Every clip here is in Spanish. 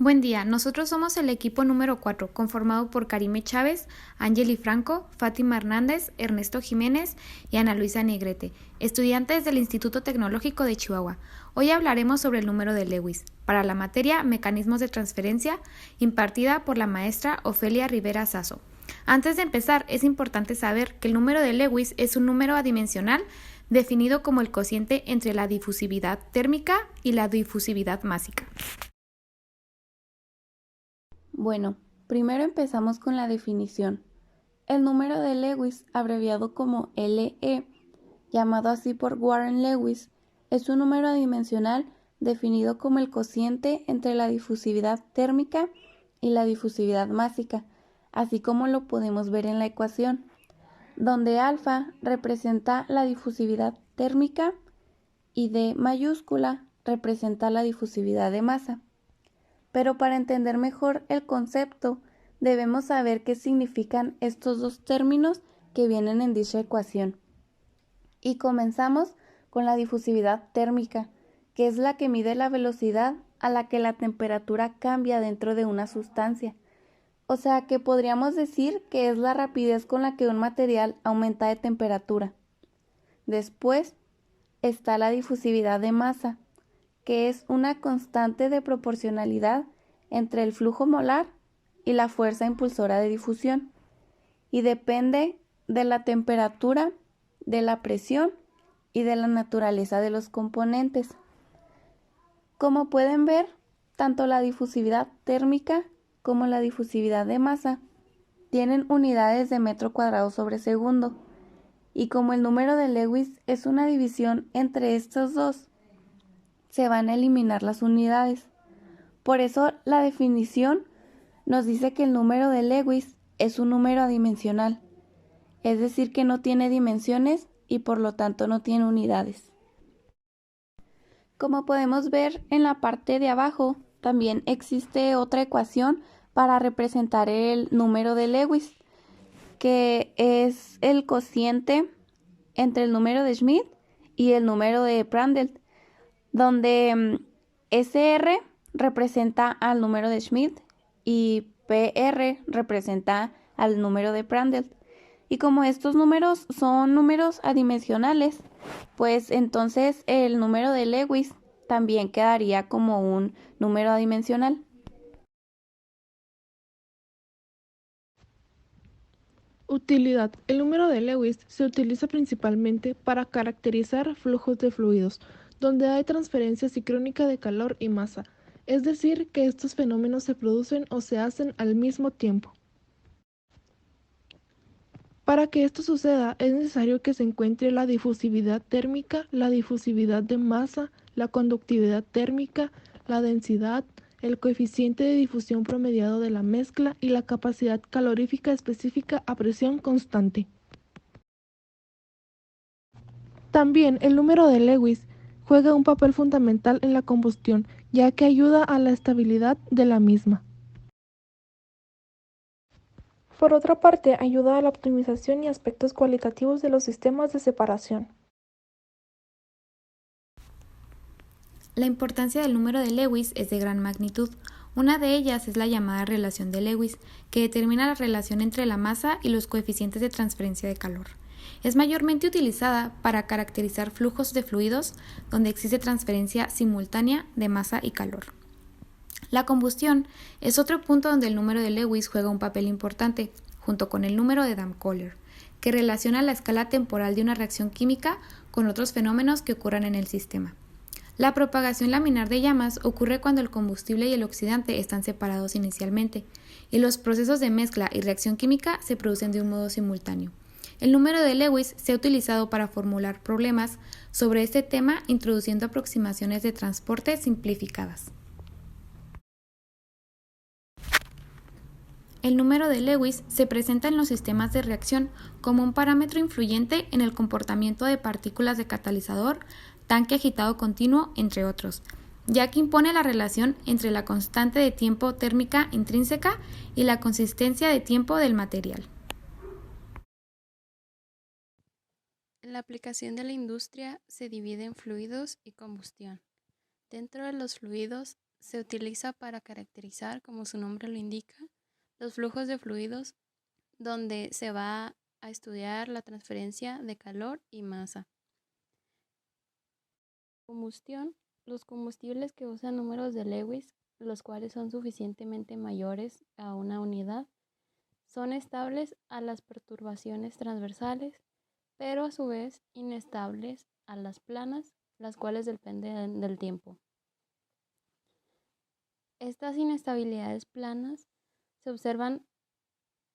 Buen día, nosotros somos el equipo número 4, conformado por Karime Chávez, Angeli Franco, Fátima Hernández, Ernesto Jiménez y Ana Luisa Negrete, estudiantes del Instituto Tecnológico de Chihuahua. Hoy hablaremos sobre el número de Lewis, para la materia Mecanismos de Transferencia, impartida por la maestra Ofelia Rivera Sasso. Antes de empezar, es importante saber que el número de Lewis es un número adimensional definido como el cociente entre la difusividad térmica y la difusividad másica. Bueno, primero empezamos con la definición. El número de Lewis, abreviado como LE, llamado así por Warren Lewis, es un número adimensional definido como el cociente entre la difusividad térmica y la difusividad másica, así como lo podemos ver en la ecuación, donde alfa representa la difusividad térmica y D mayúscula representa la difusividad de masa. Pero para entender mejor el concepto, debemos saber qué significan estos dos términos que vienen en dicha ecuación. Y comenzamos con la difusividad térmica, que es la que mide la velocidad a la que la temperatura cambia dentro de una sustancia. O sea que podríamos decir que es la rapidez con la que un material aumenta de temperatura. Después está la difusividad de masa, que es una constante de proporcionalidad entre el flujo molar y la fuerza impulsora de difusión, y depende de la temperatura, de la presión y de la naturaleza de los componentes. Como pueden ver, tanto la difusividad térmica como la difusividad de masa tienen unidades de metro cuadrado sobre segundo, y como el número de Lewis es una división entre estos dos, se van a eliminar las unidades. Por eso la definición nos dice que el número de Lewis es un número adimensional, es decir, que no tiene dimensiones y por lo tanto no tiene unidades. Como podemos ver en la parte de abajo, también existe otra ecuación para representar el número de Lewis, que es el cociente entre el número de Schmidt y el número de Prandtl, donde SR representa al número de Schmidt y PR representa al número de Prandtl. Y como estos números son números adimensionales, pues entonces el número de Lewis también quedaría como un número adimensional. Utilidad. El número de Lewis se utiliza principalmente para caracterizar flujos de fluidos, donde hay transferencia sincrónica de calor y masa, es decir, que estos fenómenos se producen o se hacen al mismo tiempo. Para que esto suceda, es necesario que se encuentre la difusividad térmica, la difusividad de masa, la conductividad térmica, la densidad, el coeficiente de difusión promediado de la mezcla y la capacidad calorífica específica a presión constante. También el número de Lewis juega un papel fundamental en la combustión, ya que ayuda a la estabilidad de la misma. Por otra parte, ayuda a la optimización y aspectos cualitativos de los sistemas de separación. La importancia del número de Lewis es de gran magnitud. Una de ellas es la llamada relación de Lewis, que determina la relación entre la masa y los coeficientes de transferencia de calor. Es mayormente utilizada para caracterizar flujos de fluidos donde existe transferencia simultánea de masa y calor. La combustión es otro punto donde el número de Lewis juega un papel importante, junto con el número de Damkohler, que relaciona la escala temporal de una reacción química con otros fenómenos que ocurran en el sistema. La propagación laminar de llamas ocurre cuando el combustible y el oxidante están separados inicialmente, y los procesos de mezcla y reacción química se producen de un modo simultáneo. El número de Lewis se ha utilizado para formular problemas sobre este tema introduciendo aproximaciones de transporte simplificadas. El número de Lewis se presenta en los sistemas de reacción como un parámetro influyente en el comportamiento de partículas de catalizador, tanque agitado continuo, entre otros, ya que impone la relación entre la constante de tiempo térmica intrínseca y la consistencia de tiempo del material. La aplicación de la industria se divide en fluidos y combustión. Dentro de los fluidos se utiliza para caracterizar, como su nombre lo indica, los flujos de fluidos donde se va a estudiar la transferencia de calor y masa. Combustión. Los combustibles que usan números de Lewis, los cuales son suficientemente mayores a una unidad, son estables a las perturbaciones transversales, pero a su vez inestables a las planas, las cuales dependen del tiempo. Estas inestabilidades planas se observan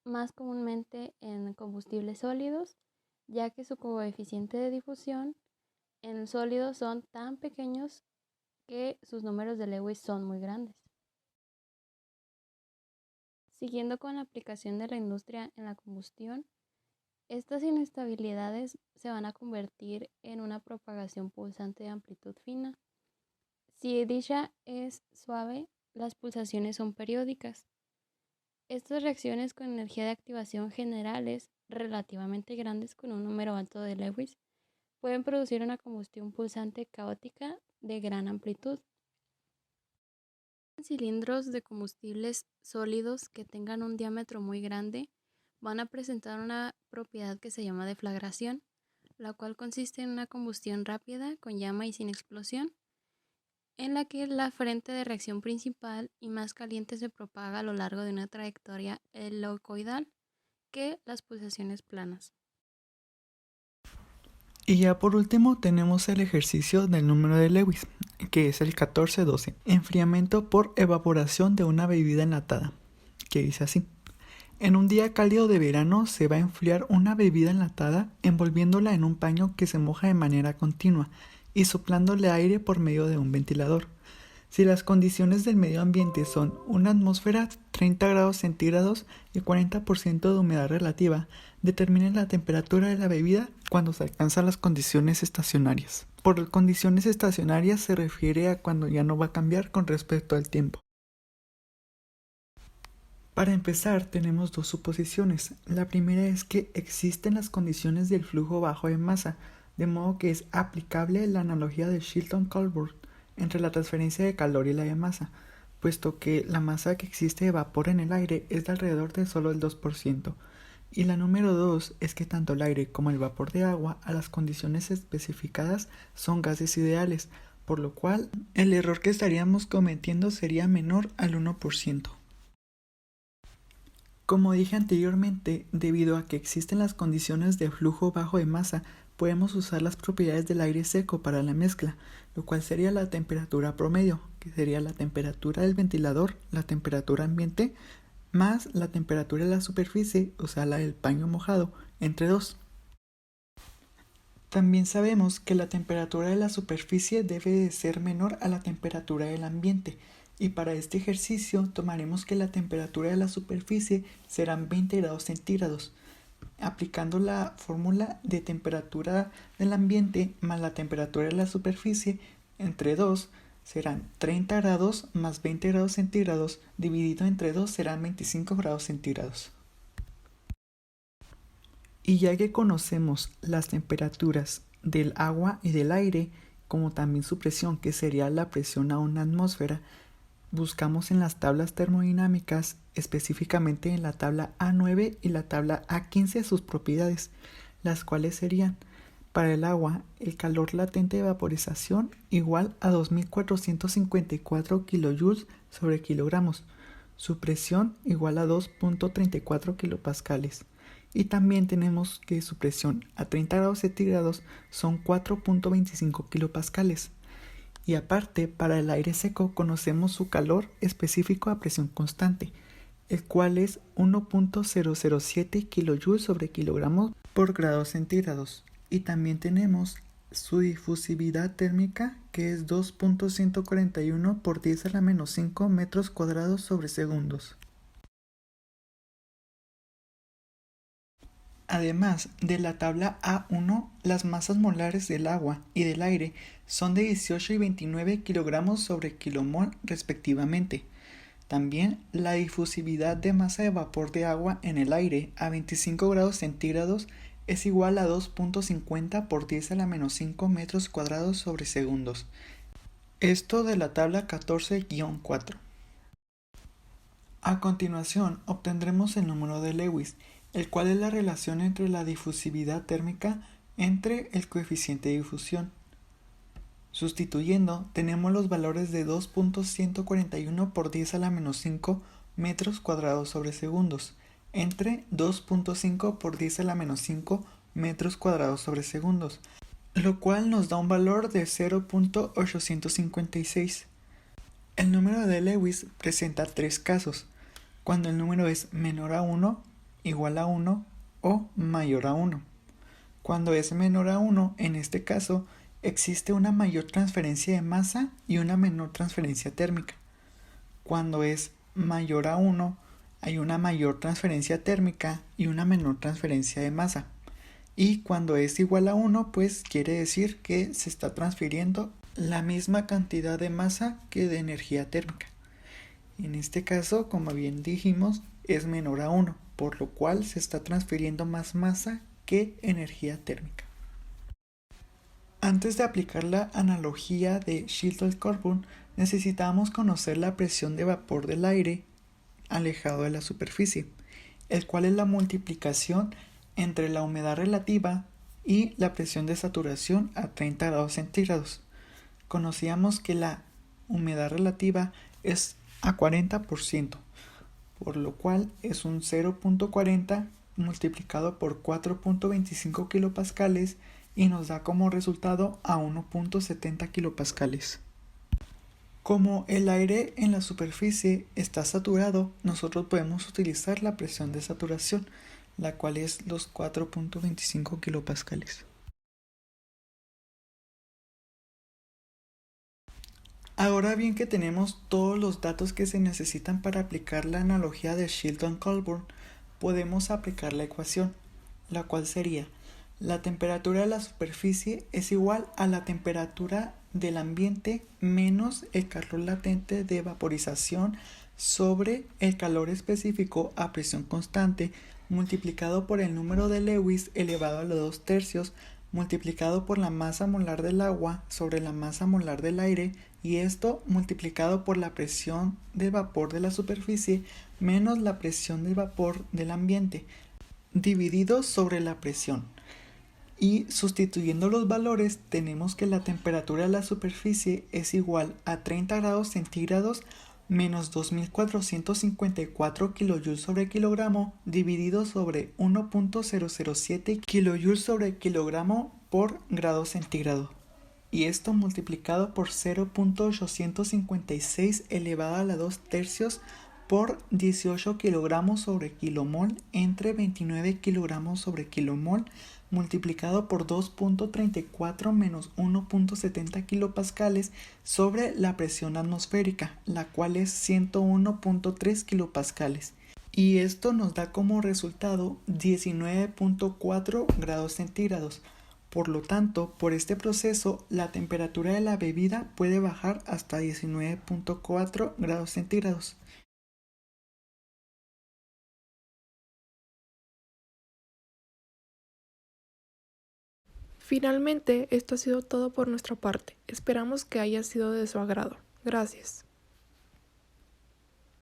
más comúnmente en combustibles sólidos, ya que su coeficiente de difusión en sólidos son tan pequeños que sus números de Lewis son muy grandes. Siguiendo con la aplicación de la industria en la combustión, estas inestabilidades se van a convertir en una propagación pulsante de amplitud fina. Si dicha es suave, las pulsaciones son periódicas. Estas reacciones con energía de activación generales relativamente grandes con un número alto de Lewis pueden producir una combustión pulsante caótica de gran amplitud. Cilindros de combustibles sólidos que tengan un diámetro muy grande van a presentar una propiedad que se llama deflagración, la cual consiste en una combustión rápida con llama y sin explosión, en la que la frente de reacción principal y más caliente se propaga a lo largo de una trayectoria helicoidal que las pulsaciones planas. Y ya por último tenemos el ejercicio del número de Lewis, que es el 1412, enfriamiento por evaporación de una bebida enlatada, que dice así: en un día cálido de verano se va a enfriar una bebida enlatada envolviéndola en un paño que se moja de manera continua y soplándole aire por medio de un ventilador. Si las condiciones del medio ambiente son una atmósfera 30 grados centígrados y 40% de humedad relativa, determinen la temperatura de la bebida cuando se alcanzan las condiciones estacionarias. Por condiciones estacionarias se refiere a cuando ya no va a cambiar con respecto al tiempo. Para empezar, tenemos dos suposiciones. La primera es que existen las condiciones del flujo bajo de masa, de modo que es aplicable la analogía de Chilton-Colbert entre la transferencia de calor y la de masa, puesto que la masa que existe de vapor en el aire es de alrededor de solo el 2%. Y la número 2 es que tanto el aire como el vapor de agua a las condiciones especificadas son gases ideales, por lo cual el error que estaríamos cometiendo sería menor al 1%. Como dije anteriormente, debido a que existen las condiciones de flujo bajo de masa, podemos usar las propiedades del aire seco para la mezcla, lo cual sería la temperatura promedio, que sería la temperatura del ventilador, la temperatura ambiente, más la temperatura de la superficie, o sea la del paño mojado, entre 2. También sabemos que la temperatura de la superficie debe de ser menor a la temperatura del ambiente, y para este ejercicio tomaremos que la temperatura de la superficie serán 20 grados centígrados. Aplicando la fórmula de temperatura del ambiente más la temperatura de la superficie entre 2 serán 30 grados más 20 grados centígrados dividido entre 2 serán 25 grados centígrados. Y ya que conocemos las temperaturas del agua y del aire, como también su presión, que sería la presión a una atmósfera, buscamos en las tablas termodinámicas, específicamente en la tabla A9 y la tabla A15 sus propiedades, las cuales serían: para el agua, el calor latente de vaporización igual a 2454 kJ sobre kilogramos, su presión igual a 2.34 kilopascales, y también tenemos que su presión a 30 grados centígrados son 4.25 kilopascales. Y aparte, para el aire seco conocemos su calor específico a presión constante, el cual es 1.007 kJ sobre kilogramos por grados centígrados. Y también tenemos su difusividad térmica, que es 2.141 por 10 a la menos 5 metros cuadrados sobre segundos. Además de la tabla A1, las masas molares del agua y del aire son de 18 y 29 kilogramos sobre kilomol respectivamente. También la difusividad de masa de vapor de agua en el aire a 25 grados centígrados es igual a 2.50 por 10 a la menos 5 metros cuadrados sobre segundos. Esto de la tabla 14-4. A continuación obtendremos el número de Lewis, el cual es la relación entre la difusividad térmica entre el coeficiente de difusión. Sustituyendo, tenemos los valores de 2.141 por 10 a la menos 5 metros cuadrados sobre segundos, entre 2.5 por 10 a la menos 5 metros cuadrados sobre segundos, lo cual nos da un valor de 0.856. El número de Lewis presenta tres casos: cuando el número es menor a 1, igual a 1 o mayor a 1. Cuando es menor a 1, en este caso, existe una mayor transferencia de masa y una menor transferencia térmica. Cuando es mayor a 1, hay una mayor transferencia térmica y una menor transferencia de masa. Y cuando es igual a 1, pues quiere decir que se está transfiriendo la misma cantidad de masa que de energía térmica. En este caso, como bien dijimos, es menor a 1, por lo cual se está transfiriendo más masa que energía térmica. Antes de aplicar la analogía de Chilton-Cockburn, necesitamos conocer la presión de vapor del aire alejado de la superficie, el cual es la multiplicación entre la humedad relativa y la presión de saturación a 30 grados centígrados. Conocíamos que la humedad relativa es a 40%, por lo cual es un 0.40 multiplicado por 4.25 kilopascales y nos da como resultado a 1.70 kilopascales. Como el aire en la superficie está saturado, nosotros podemos utilizar la presión de saturación, la cual es los 4.25 kilopascales. Ahora bien que tenemos todos los datos que se necesitan para aplicar la analogía de Chilton-Cockburn, podemos aplicar la ecuación, la cual sería: la temperatura de la superficie es igual a la temperatura del ambiente menos el calor latente de vaporización sobre el calor específico a presión constante multiplicado por el número de Lewis elevado a los 2 tercios multiplicado por la masa molar del agua sobre la masa molar del aire, y esto multiplicado por la presión del vapor de la superficie menos la presión del vapor del ambiente, dividido sobre la presión. Y sustituyendo los valores, tenemos que la temperatura de la superficie es igual a 30 grados centígrados menos 2454 kJ sobre kilogramo dividido sobre 1.007 kJ sobre kilogramo por grado centígrado. Y esto multiplicado por 0.856 elevado a la 2 tercios por 18 kilogramos sobre kilomol entre 29 kilogramos sobre kilomol multiplicado por 2.34 menos 1.70 kilopascales sobre la presión atmosférica, la cual es 101.3 kilopascales. Y esto nos da como resultado 19.4 grados centígrados. Por lo tanto, por este proceso, la temperatura de la bebida puede bajar hasta 19.4 grados centígrados. Finalmente, esto ha sido todo por nuestra parte. Esperamos que haya sido de su agrado. Gracias.